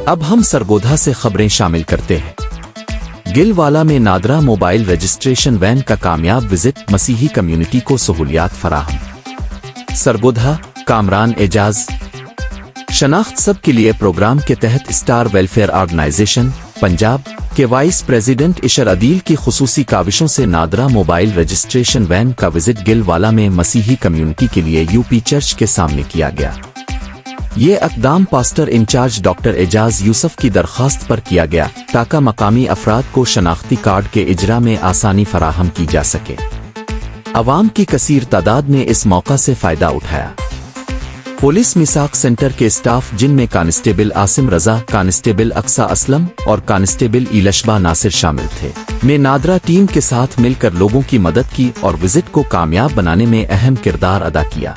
اب ہم سرگودھا سے خبریں شامل کرتے ہیں۔ گلوالا میں نادرا موبائل رجسٹریشن وین کا کامیاب وزٹ، مسیحی کمیونٹی کو سہولیات فراہم۔ سرگودھا، کامران اعجاز شناخت سب کے لیے پروگرام کے تحت اسٹار ویلفیئر آرگنائزیشن پنجاب کے وائس پریزیڈنٹ عشر عدیل کی خصوصی کاوشوں سے نادرا موبائل رجسٹریشن وین کا وزٹ گلوالا میں مسیحی کمیونٹی کے لیے یو پی چرچ کے سامنے کیا گیا۔ یہ اقدام پاسٹر انچارج ڈاکٹر اعجاز یوسف کی درخواست پر کیا گیا تاکہ مقامی افراد کو شناختی کارڈ کے اجرا میں آسانی فراہم کی جا سکے۔ عوام کی کثیر تعداد نے اس موقع سے فائدہ اٹھایا۔ پولیس میثاق سینٹر کے اسٹاف، جن میں کانسٹیبل عاصم رضا، کانسٹیبل اقصی اسلم اور کانسٹیبل ایلشبہ ناصر شامل تھے، میں نادرا ٹیم کے ساتھ مل کر لوگوں کی مدد کی اور وزٹ کو کامیاب بنانے میں اہم کردار ادا کیا۔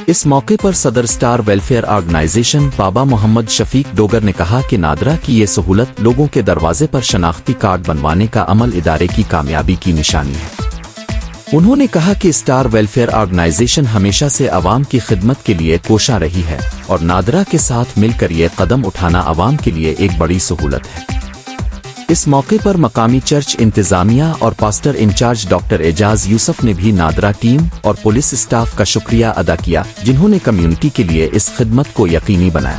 اس موقع پر صدر اسٹار ویلفیئر آرگنائزیشن بابا محمد شفیق ڈوگر نے کہا کہ نادرا کی یہ سہولت لوگوں کے دروازے پر شناختی کارڈ بنوانے کا عمل ادارے کی کامیابی کی نشانی ہے۔ انہوں نے کہا کہ اسٹار ویلفیئر آرگنائزیشن ہمیشہ سے عوام کی خدمت کے لیے کوشاں رہی ہے اور نادرا کے ساتھ مل کر یہ قدم اٹھانا عوام کے لیے ایک بڑی سہولت ہے۔ اس موقع پر مقامی چرچ انتظامیہ اور پاسٹر انچارج ڈاکٹر اعجاز یوسف نے بھی نادرا ٹیم اور پولیس اسٹاف کا شکریہ ادا کیا، جنہوں نے کمیونٹی کے لیے اس خدمت کو یقینی بنایا۔